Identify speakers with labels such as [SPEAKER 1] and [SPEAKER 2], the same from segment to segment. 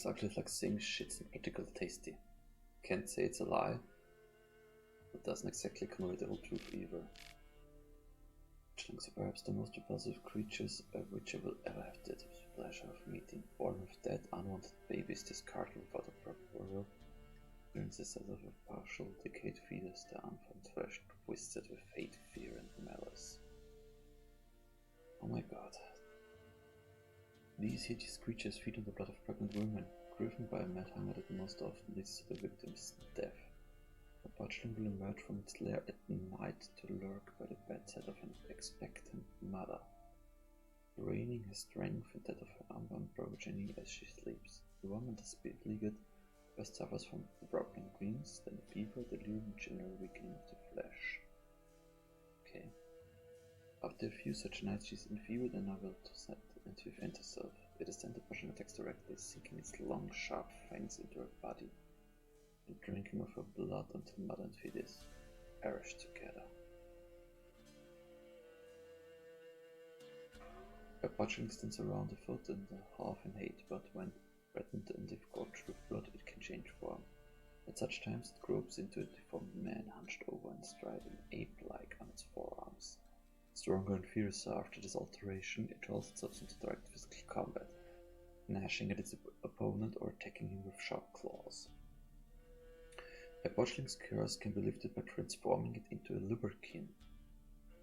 [SPEAKER 1] Botchling's ugly like saying shit's not particularly tasty. Can't say it's a lie, but doesn't exactly convey the whole truth either. Botchlings are perhaps the most repulsive creatures by which I will ever have the pleasure of meeting. Born with dead, unwanted babies discarded without a proper burial, appearances as of a partial decayed fetus, their unformed flesh twisted with hate, fear, and malice. Oh my god. These hideous creatures feed on the blood of pregnant women, driven by a mad hunger that most often leads to the victim's death. A botchling will emerge from its lair at night to lurk by the bedside of an expectant mother, draining her strength and that of her unborn progeny as she sleeps. The woman, the split-legged, first suffers from broken dreams, then fever, delirium, and general weakening of the flesh. Okay. After a few such nights, she is enfeebled and unable to set and to defend herself. It is then the botchling attacks directly, sinking its long, sharp fangs into her body and drinking of her blood until mother and fetus perish together. A botchling stands around a foot and a half in height, but when threatened and if gorged with blood, it can change form. At such times, it gropes into a deformed man hunched over and striding ape-like on its forearms. Stronger and fiercer after this alteration, it hurls itself into direct physical combat, gnashing at its opponent or attacking him with sharp claws. A botchling's curse can be lifted by transforming it into a lubberkin,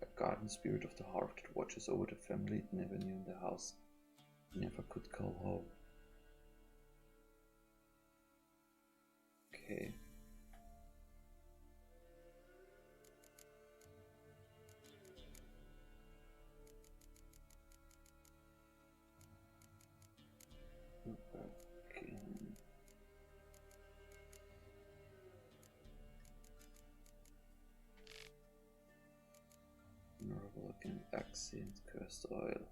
[SPEAKER 1] a guardian spirit of the hearth that watches over the family it never knew in the house it never could call home. Okay. Honorable again, Accent, Cursed Oil.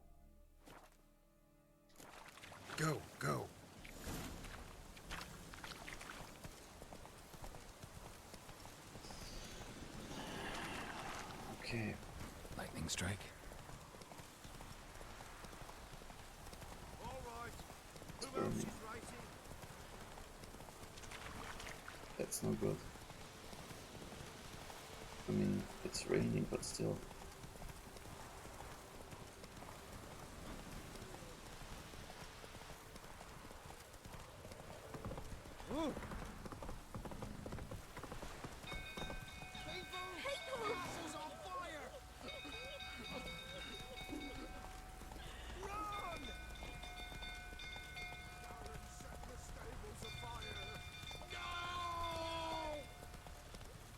[SPEAKER 2] Go, go.
[SPEAKER 1] Okay.
[SPEAKER 2] Lightning strike.
[SPEAKER 1] It's burning. That's no good. I mean, it's raining, but still.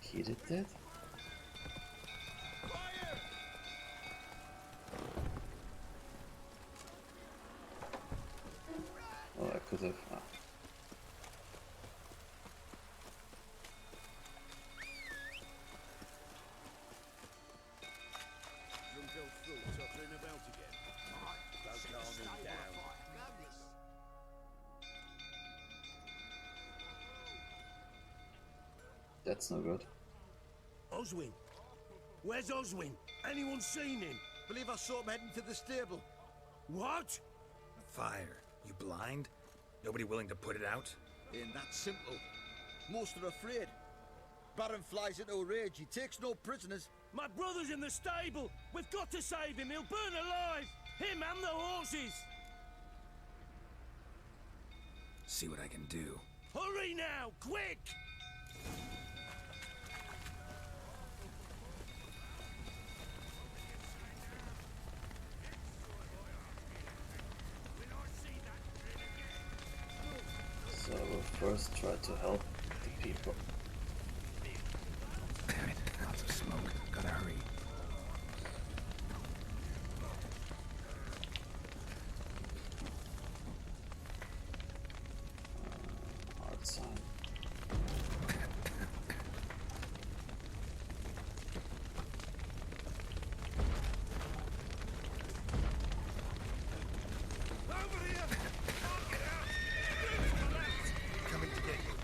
[SPEAKER 1] He did that? Oh, I could have. That's no good.
[SPEAKER 3] Oswin? Where's Oswin? Anyone seen him?
[SPEAKER 4] Believe I saw him heading to the stable.
[SPEAKER 3] What?
[SPEAKER 2] Fire. You blind? Nobody willing to put it out?
[SPEAKER 4] Ain't that simple. Most are afraid. Baron flies into a rage. He takes no prisoners.
[SPEAKER 3] My brother's in the stable. We've got to save him. He'll burn alive. Him and the horses.
[SPEAKER 2] See what I can do.
[SPEAKER 3] Hurry now, quick!
[SPEAKER 1] So we'll first try to help the people.
[SPEAKER 2] Damn it, lots of smoke. Gotta hurry.
[SPEAKER 1] Hard sign.
[SPEAKER 3] Over here!
[SPEAKER 2] Coming to get you.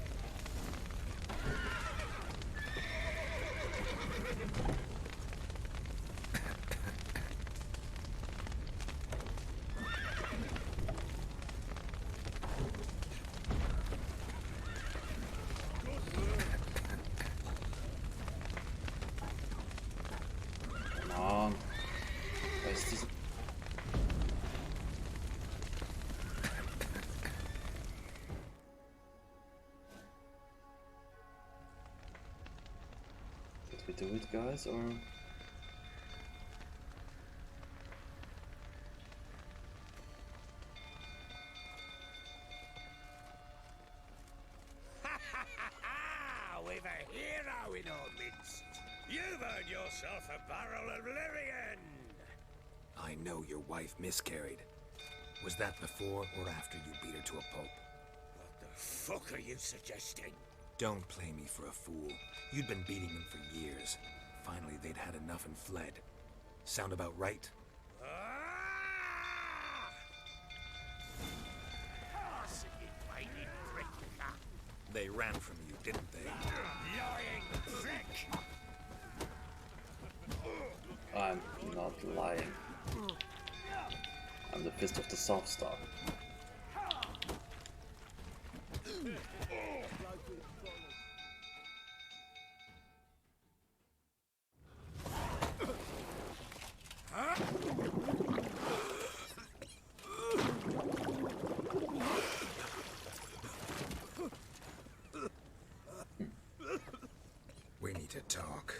[SPEAKER 1] we do it, guys, or?
[SPEAKER 3] We've a hero in our midst. You've earned yourself a barrel of Lyrian.
[SPEAKER 2] I know your wife miscarried. Was that before or after you beat her to a pulp?
[SPEAKER 3] What the fuck are you suggesting?
[SPEAKER 2] Don't play me for a fool. You'd been beating them for years. Finally, they'd had enough and fled. Sound about right?
[SPEAKER 3] Ah!
[SPEAKER 2] They ran from you, didn't they?
[SPEAKER 3] Lying prick!
[SPEAKER 1] I'm not lying. I'm the fist of the South Star.
[SPEAKER 2] We need to talk.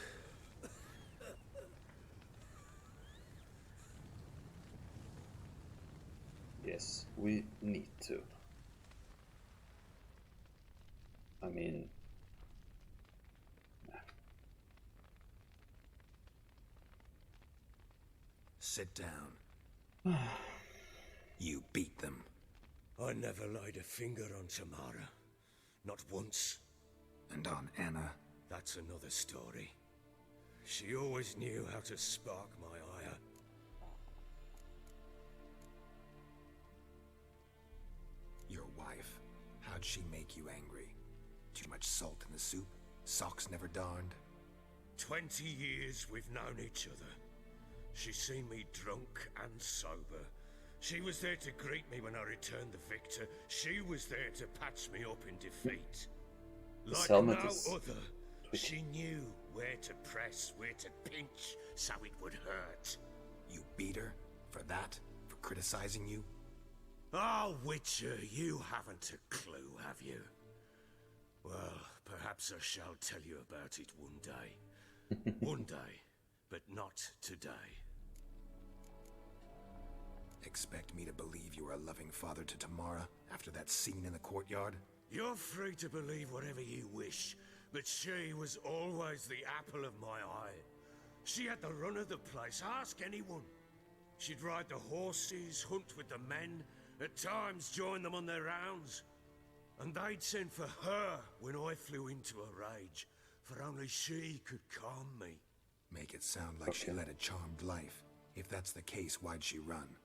[SPEAKER 1] Yes, we need to. I mean...
[SPEAKER 2] Sit down. You beat them.
[SPEAKER 3] I never laid a finger on Tamara. Not once.
[SPEAKER 2] And on Anna.
[SPEAKER 3] That's another story. She always knew how to spark my ire.
[SPEAKER 2] Your wife. How'd she make you angry? Too much salt in the soup? Socks never darned?
[SPEAKER 3] 20 years we've known each other. She's seen me drunk and sober. She was there to greet me when I returned the victor. She was there to patch me up in defeat.
[SPEAKER 1] This
[SPEAKER 3] Like
[SPEAKER 1] helmet
[SPEAKER 3] no
[SPEAKER 1] is
[SPEAKER 3] other, she knew where to press, where to pinch, so it would hurt.
[SPEAKER 2] You beat her? For that? For criticizing you?
[SPEAKER 3] Oh, Witcher, you haven't a clue, have you? Well, perhaps I shall tell you about it one day. One day, but not today.
[SPEAKER 2] Expect me to believe you were a loving father to Tamara after that scene in the courtyard?
[SPEAKER 3] You're free to believe whatever you wish, but she was always the apple of my eye. She had the run of the place, ask anyone. She'd ride the horses, hunt with the men, at times join them on their rounds. And they'd send for her when I flew into a rage, for only she could calm me.
[SPEAKER 2] Make it sound like she led a charmed life. If that's the case, why'd she run?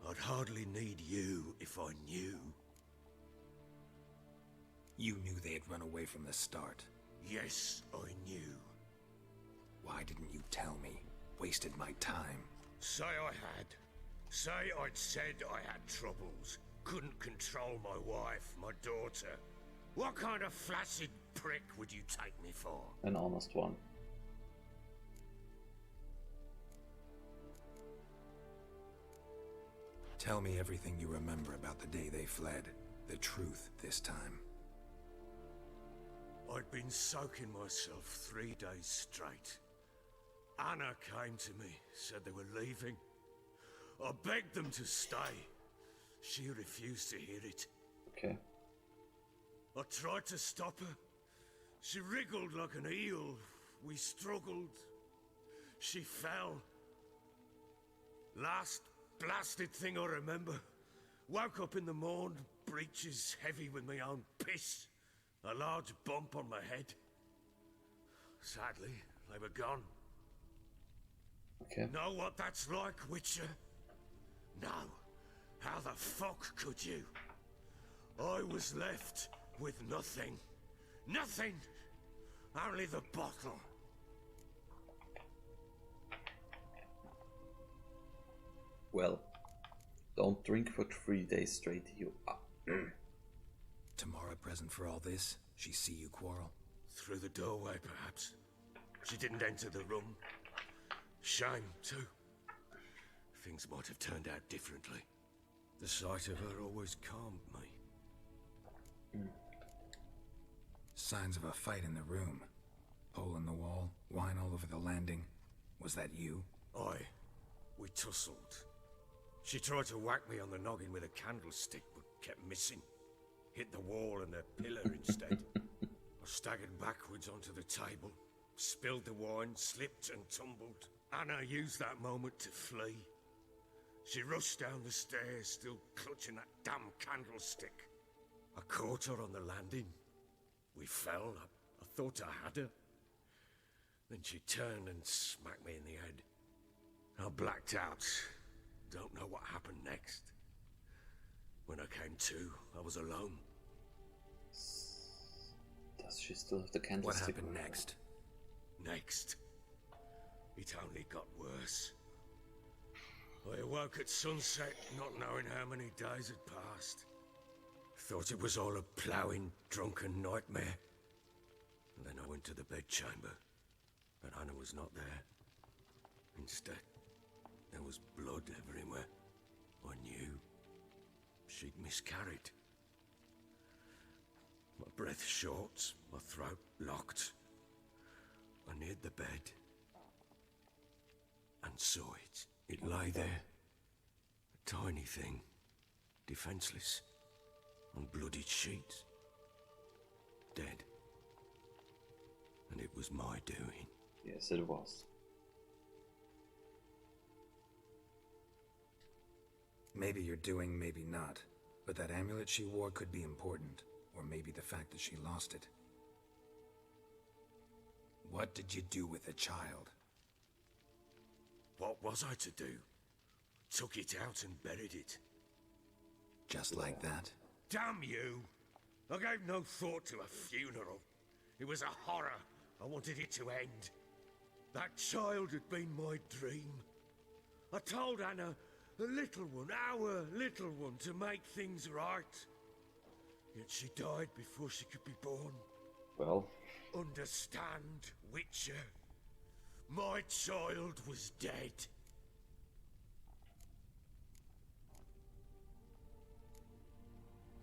[SPEAKER 3] I'd hardly need you if I knew.
[SPEAKER 2] You knew they had run away from the start.
[SPEAKER 3] Yes, I knew.
[SPEAKER 2] Why didn't you tell me? Wasted my time.
[SPEAKER 3] Say I had. Say I'd said I had troubles. Couldn't control my wife, my daughter. What kind of flaccid prick would you take me for?
[SPEAKER 1] an honest one.
[SPEAKER 2] Tell me everything you remember about the day they fled. The truth this time.
[SPEAKER 3] I'd been soaking myself 3 days straight. Anna came to me, said they were leaving. I begged them to stay. She refused to hear it.
[SPEAKER 1] Okay.
[SPEAKER 3] I tried to stop her. She wriggled like an eel. We struggled. She fell. Last blasted thing I remember. Woke up in the morn, breeches heavy with my own piss. A large bump on my head. Sadly, they were gone.
[SPEAKER 1] Okay.
[SPEAKER 3] Know what that's like, Witcher? No. How the fuck could you? I was left with nothing. Nothing! Only the bottle.
[SPEAKER 1] Well, don't drink for 3 days straight, you
[SPEAKER 2] Tamara present for all this? She see you quarrel?
[SPEAKER 3] Through the doorway, perhaps. She didn't enter the room. Shame, too. Things might have turned out differently. The sight of her always calmed me.
[SPEAKER 2] Signs of a fight in the room. Hole in the wall, wine all over the landing. Was that you?
[SPEAKER 3] Aye. We tussled. She tried to whack me on the noggin with a candlestick, but kept missing. Hit the wall and a pillar instead. I staggered backwards onto the table, spilled the wine, slipped and tumbled. Anna used that moment to flee. She rushed down the stairs, still clutching that damn candlestick. I caught her on the landing. We fell. I thought I had her. Then she turned and smacked me in the head. I blacked out. Don't know what happened next. When I came to, I was alone.
[SPEAKER 1] Does she still have the
[SPEAKER 2] What
[SPEAKER 1] candlestick?
[SPEAKER 2] happened next?
[SPEAKER 3] Next, it only got worse. I awoke at sunset, not knowing how many days had passed. Thought it was all a ploughing, drunken nightmare. And then I went to the bedchamber, but Anna was not there. Instead, there was blood everywhere. I knew she'd miscarried. My breath short, my throat locked. I neared the bed and saw it. It lay there, a tiny thing, defenseless, on bloodied sheets, dead. And it was my doing.
[SPEAKER 1] Yes, it was.
[SPEAKER 2] Maybe you're doing, maybe not. But that amulet she wore could be important. Or maybe the fact that she lost it. What did you do with the child?
[SPEAKER 3] What was I to do? Took it out and buried it.
[SPEAKER 2] Just like that?
[SPEAKER 3] Damn you! I gave no thought to a funeral. It was a horror. I wanted it to end. That child had been my dream. I told Anna, the little one, our little one, to make things right. Yet she died before she could be born.
[SPEAKER 1] Well,
[SPEAKER 3] Understand, Witcher. My child was dead.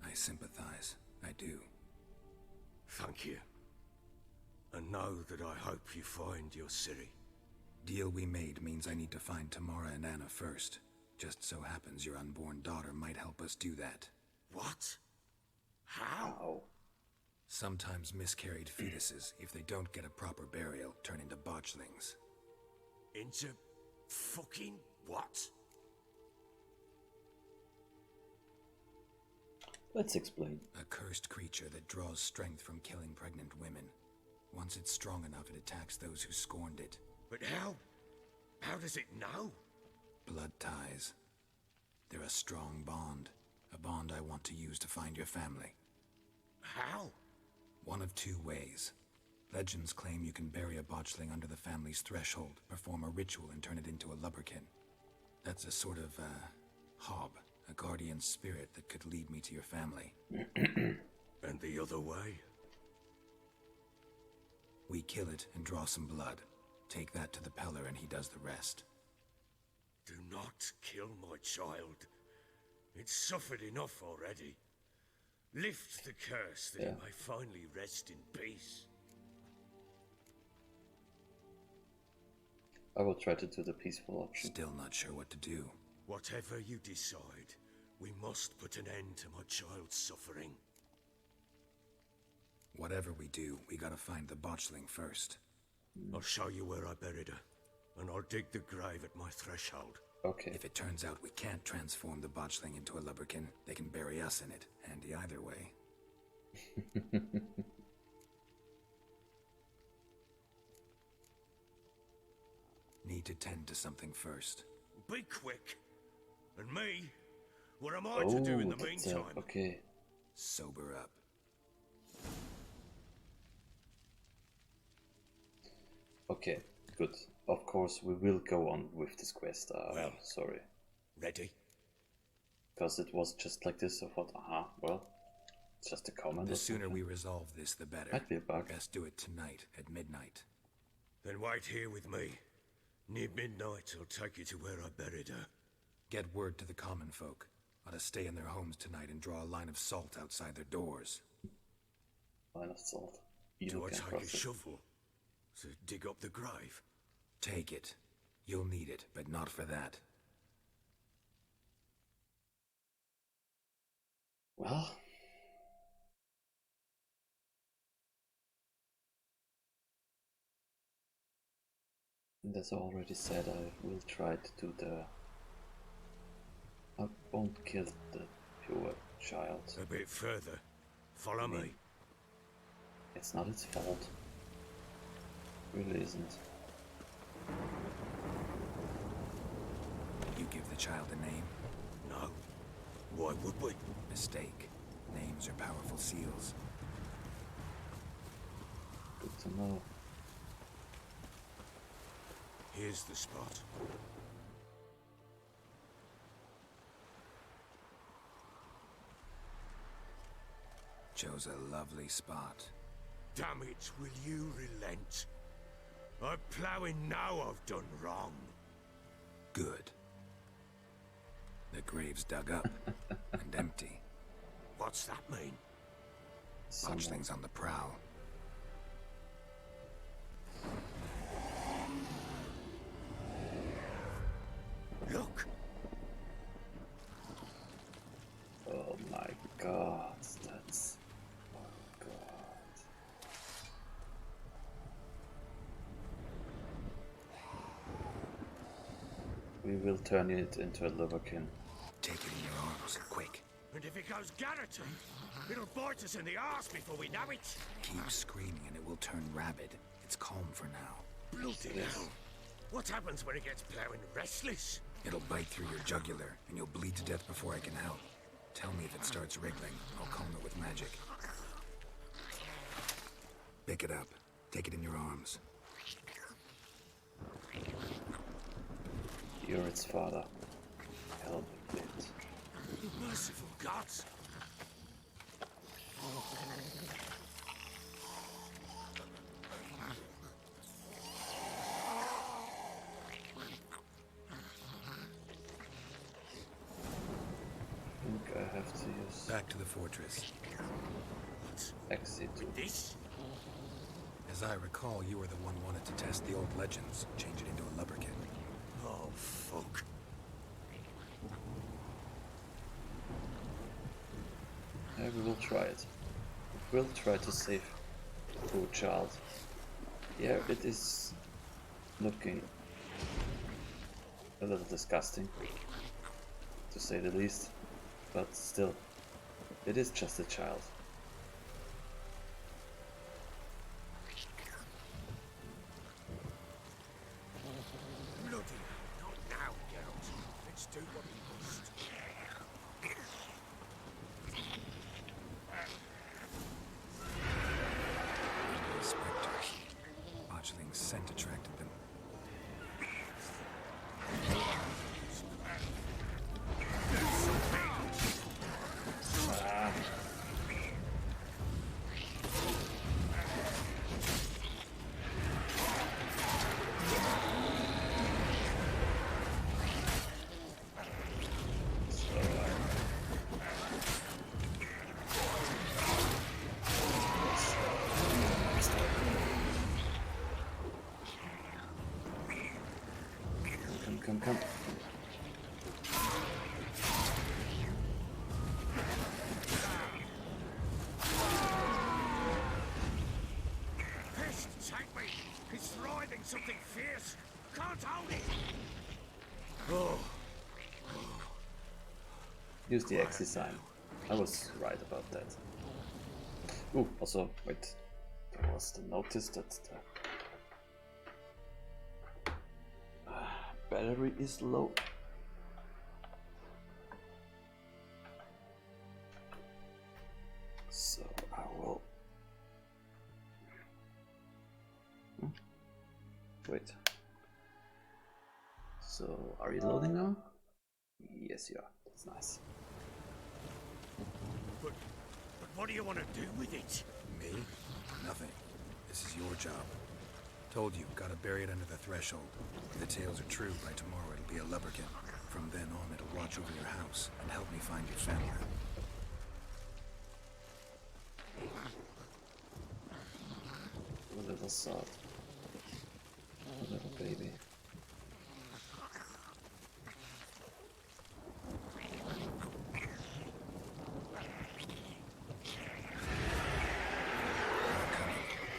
[SPEAKER 2] I sympathize. I do.
[SPEAKER 3] Thank you. And know that I hope you find your Ciri.
[SPEAKER 2] Deal we made means I need to find Tamara and Anna first. Just so happens your unborn daughter might help us do that.
[SPEAKER 3] What? How?
[SPEAKER 1] ow.
[SPEAKER 2] Sometimes miscarried fetuses, if they don't get a proper burial, turn into botchlings.
[SPEAKER 3] Into fucking what?
[SPEAKER 1] Let's explain.
[SPEAKER 2] A cursed creature that draws strength from killing pregnant women. Once it's strong enough, it attacks those who scorned it.
[SPEAKER 3] But how? How does it know?
[SPEAKER 2] Blood ties. They're a strong bond. A bond I want to use to find your family.
[SPEAKER 3] How?
[SPEAKER 2] One of two ways. Legends claim you can bury a botchling under the family's threshold, perform a ritual, and turn it into a lubberkin. That's a sort of, hob, a guardian spirit that could lead me to your family.
[SPEAKER 3] And the other way?
[SPEAKER 2] We kill it and draw some blood. Take that to the Peller and he does the rest.
[SPEAKER 3] Do not kill my child. It's suffered enough already. Lift the curse that it may finally rest in peace.
[SPEAKER 1] I will try to do the peaceful option.
[SPEAKER 2] Still not sure what to do.
[SPEAKER 3] Whatever you decide, we must put an end to my child's suffering.
[SPEAKER 2] Whatever we do, we gotta find the botchling first.
[SPEAKER 3] I'll show you where I buried her, and I'll dig the grave at my threshold.
[SPEAKER 1] Okay.
[SPEAKER 2] If it turns out we can't transform the botchling into a lubberkin, they can bury us in it. Handy either way. Need to tend to something first.
[SPEAKER 3] Be quick. And me? What am I to do in the
[SPEAKER 1] that's
[SPEAKER 3] meantime?
[SPEAKER 1] okay.
[SPEAKER 2] Sober up.
[SPEAKER 1] Okay, good. Of course, we will go on with this quest.
[SPEAKER 3] Well.
[SPEAKER 1] Sorry.
[SPEAKER 3] Ready?
[SPEAKER 1] Because it was just like this, I thought, well, it's just a comment.
[SPEAKER 2] The
[SPEAKER 1] or
[SPEAKER 2] sooner
[SPEAKER 1] something.
[SPEAKER 2] we resolve this, the better.
[SPEAKER 1] Might be a bug.
[SPEAKER 2] Best do it tonight at midnight.
[SPEAKER 3] Then wait here with me. Near midnight, I'll take you to where I buried her.
[SPEAKER 2] Get word to the common folk. Ought to stay in their homes tonight and draw a line of salt outside their doors.
[SPEAKER 1] Line of salt.
[SPEAKER 3] Do
[SPEAKER 1] You
[SPEAKER 3] I
[SPEAKER 1] can
[SPEAKER 3] take
[SPEAKER 1] cross
[SPEAKER 3] a
[SPEAKER 1] it.
[SPEAKER 3] shovel? To dig up the grave?
[SPEAKER 2] Take it. You'll need it, but not for that.
[SPEAKER 1] Well, and as I already said, I will try to do the. I won't kill the pure child.
[SPEAKER 3] A bit further. Follow me.
[SPEAKER 1] It's not its fault. It really isn't.
[SPEAKER 2] You give the child a name?
[SPEAKER 3] No. Why would we?
[SPEAKER 2] Mistake. Names are powerful seals.
[SPEAKER 1] Good to know.
[SPEAKER 3] Here's the spot.
[SPEAKER 2] Chose a lovely spot.
[SPEAKER 3] Damn it, will you relent? I'm ploughing now I've done wrong.
[SPEAKER 2] Good. The grave's dug up and empty.
[SPEAKER 3] What's that mean?
[SPEAKER 2] Botchling's on the prowl.
[SPEAKER 3] Look!
[SPEAKER 1] Oh my god, that's. Oh god. We will turn it into a Lurkin.
[SPEAKER 2] Take it in your arms, quick.
[SPEAKER 3] And if it goes Garrison, it'll bite us in the arse before we know it.
[SPEAKER 2] Keep screaming and it will turn rabid. It's calm for now.
[SPEAKER 3] Bloody hell. What happens when it gets ploughing restless?
[SPEAKER 2] It'll bite through your jugular, and you'll bleed to death before I can help. Tell me if it starts wriggling. I'll calm it with magic. Pick it up. Take it in your arms.
[SPEAKER 1] You're its father. Help a bit.
[SPEAKER 3] Merciful gods!
[SPEAKER 1] I think I have to use
[SPEAKER 2] Back to the fortress.
[SPEAKER 1] exit.
[SPEAKER 3] This?
[SPEAKER 2] As I recall, you were the one wanted to test the old legends, change it into a lubberkin.
[SPEAKER 3] Oh, fuck.
[SPEAKER 1] Yeah, we will try it. We will try to save the poor child. Yeah, it is looking a little disgusting, to say the least, but still, it is just a child.
[SPEAKER 3] Bloody hell, not now, Geralt. Let's do what we must.
[SPEAKER 2] Spectres. Botchling's scent attracted them.
[SPEAKER 1] Come.
[SPEAKER 3] Pest, take me! It's writhing something fierce! Can't hold it! Oh,
[SPEAKER 1] Use the X sign. I was right about that. Ooh, also, wait. There was the notice that the battery is low. So I will. Wait. So are you loading now? Yes, you are. That's nice.
[SPEAKER 3] but what do you want to do with it?
[SPEAKER 2] Me? Nothing. This is your job. Told you, gotta bury it under the threshold. If the tales are true, by tomorrow it'll be a lubberkin. From then on, it'll watch over your house and help me find your family.
[SPEAKER 1] A little salt. little baby.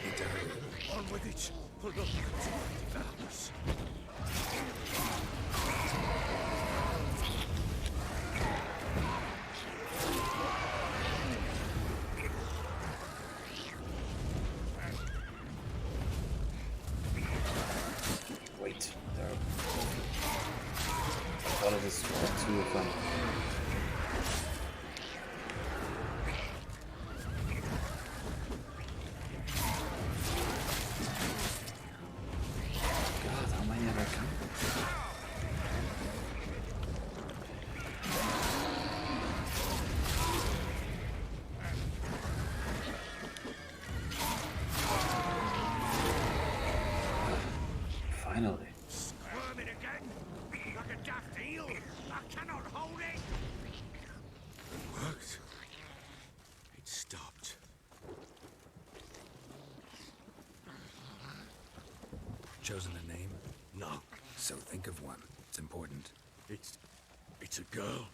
[SPEAKER 2] Need to hurry.
[SPEAKER 3] On with it. For the devours.
[SPEAKER 1] Wait, there. I thought it was two of them. God, how many have I come? Finally.
[SPEAKER 3] Squirming again. Like a daft eel. I cannot hold it. It worked. It stopped.
[SPEAKER 2] Chosen a name?
[SPEAKER 3] No.
[SPEAKER 2] So think of one. It's important.
[SPEAKER 3] It's a girl.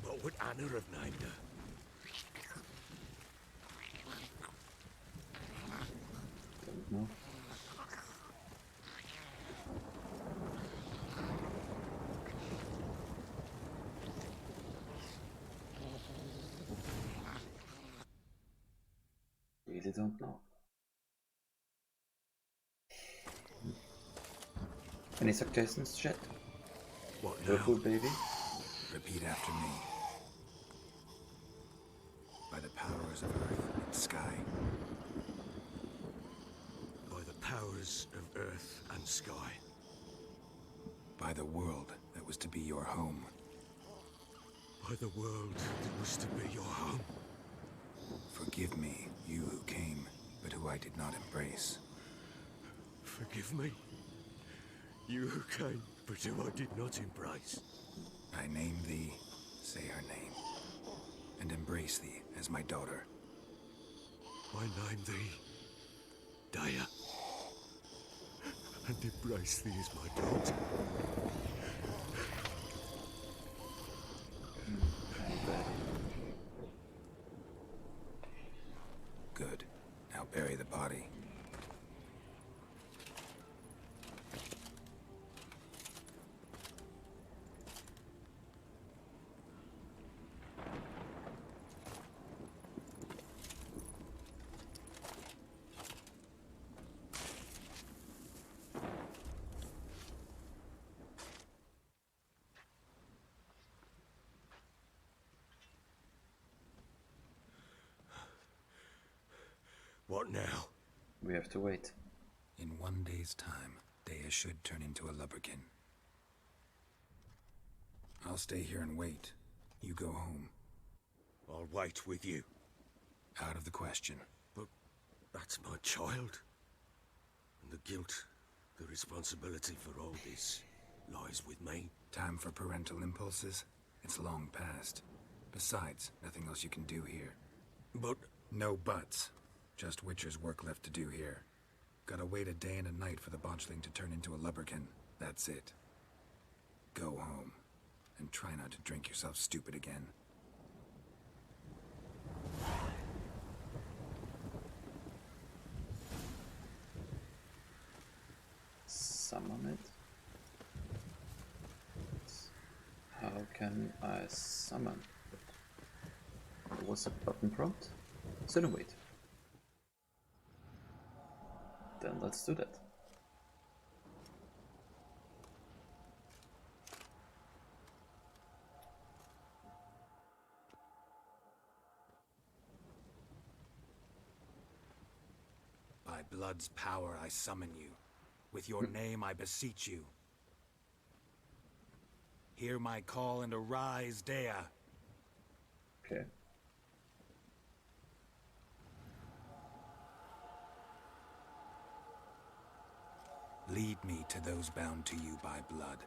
[SPEAKER 3] What would Anna have named her?
[SPEAKER 1] Don't know. Really don't know. Any suggestions, chat?
[SPEAKER 3] What
[SPEAKER 1] Purple
[SPEAKER 3] now?
[SPEAKER 1] baby?
[SPEAKER 2] Repeat after me. By the powers of earth and sky.
[SPEAKER 3] By the powers of earth and sky.
[SPEAKER 2] By the world that was to be your home.
[SPEAKER 3] By the world that was to be your home.
[SPEAKER 2] Forgive me, you who came, but who I did not embrace.
[SPEAKER 3] Forgive me. You who came, but who I did not embrace.
[SPEAKER 2] I name thee, say her name, and embrace thee as my daughter.
[SPEAKER 3] I name thee Daya, and embrace thee as my daughter.
[SPEAKER 2] Good. Now bury the body.
[SPEAKER 3] What now?
[SPEAKER 1] We have to wait.
[SPEAKER 2] In 1 day's time, Daya should turn into a lubberkin. I'll stay here and wait. You go home.
[SPEAKER 3] I'll wait with you.
[SPEAKER 2] Out of the question.
[SPEAKER 3] But that's my child. And the guilt, the responsibility for all this lies with me.
[SPEAKER 2] Time for parental impulses? It's long past. Besides, nothing else you can do here.
[SPEAKER 3] But
[SPEAKER 2] No buts. Just Witcher's work left to do here. Gotta wait a day and a night for the botchling to turn into a lubberkin. That's it. Go home. And try not to drink yourself stupid again.
[SPEAKER 1] Summon it? How can I summon it? Was a button prompt? Insinuate. Then let's do that.
[SPEAKER 2] By blood's power I summon you. With your name I beseech you. Hear my call and arise, Daya.
[SPEAKER 1] Okay.
[SPEAKER 2] Lead me to those bound to you by blood.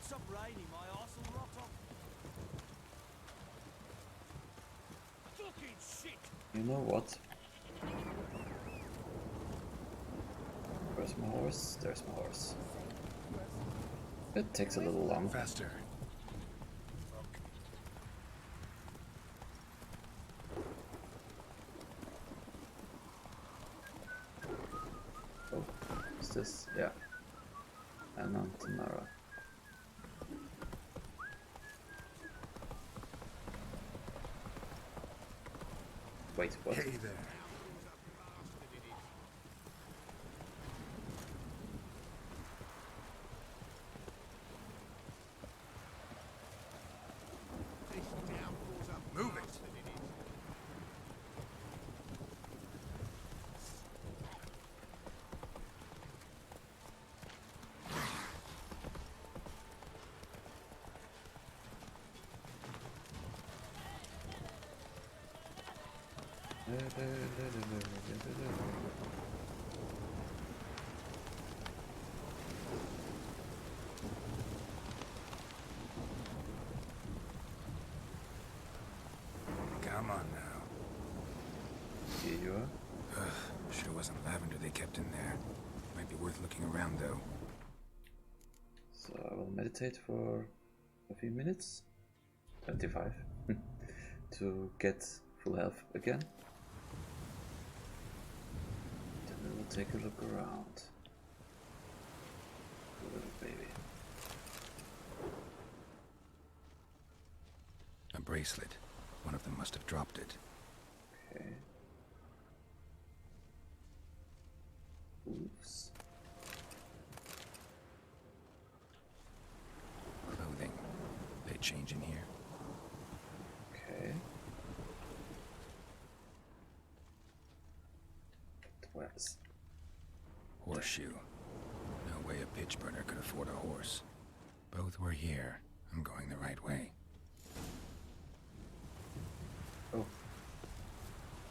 [SPEAKER 5] stop raining, my arse will rot off. Fucking shit!
[SPEAKER 1] You know what? Where's my horse? There's my horse. It takes a little long.
[SPEAKER 2] Faster.
[SPEAKER 1] Oh, what's this? Yeah. Anantanara. Wait, what?
[SPEAKER 2] Hey there. Move it. Come on now.
[SPEAKER 1] Here you are.
[SPEAKER 2] Sure wasn't lavender they kept in there. Might be worth looking around though.
[SPEAKER 1] So I will meditate for a few minutes. 25. To get full health again. Then we will take a look around. Little baby.
[SPEAKER 2] A bracelet. One of them must have dropped it.
[SPEAKER 1] Okay. Oops.
[SPEAKER 2] Clothing. They change in here.
[SPEAKER 1] Okay. Where's
[SPEAKER 2] Horseshoe. No way a pitch burner could afford a horse. Both were here. I'm going the right way.
[SPEAKER 1] oh.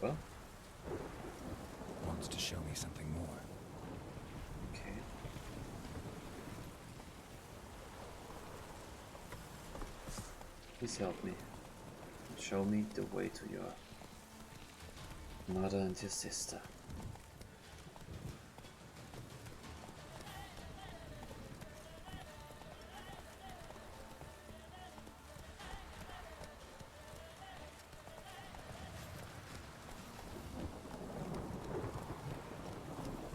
[SPEAKER 1] Well,
[SPEAKER 2] Wants to show me something more.
[SPEAKER 1] okay. Please help me. Show me the way to your mother and your sister.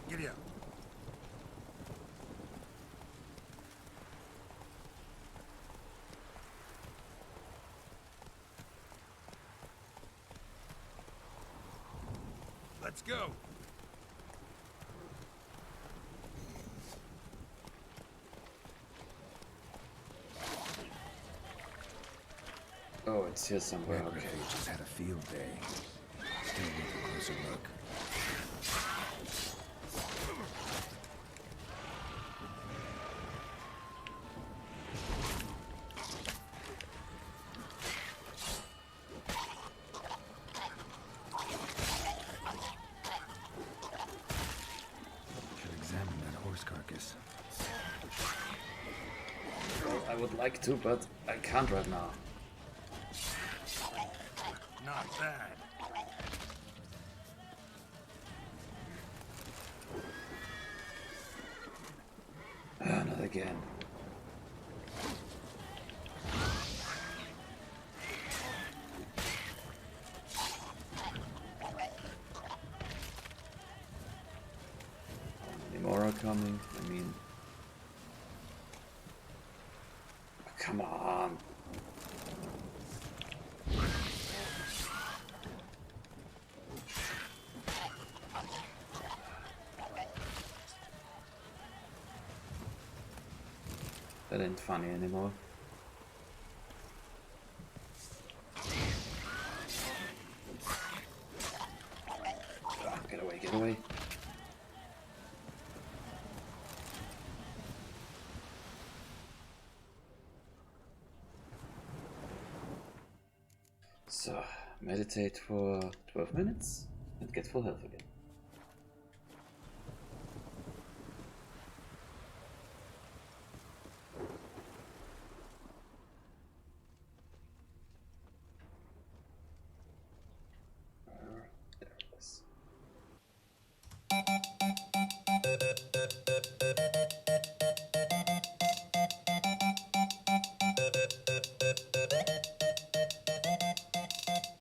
[SPEAKER 2] Giddy up. Let's go.
[SPEAKER 1] Oh, it's here somewhere. Okay.
[SPEAKER 2] Necrophage just had a field day. Still worth a closer look. Should examine that horse carcass.
[SPEAKER 1] Well, I would like to, but I can't right now.
[SPEAKER 2] Not bad.
[SPEAKER 1] Not again. Any more are coming? I mean... Come on! That ain't funny anymore. Ah, get away, get away. So, meditate for 12 minutes and get full health again.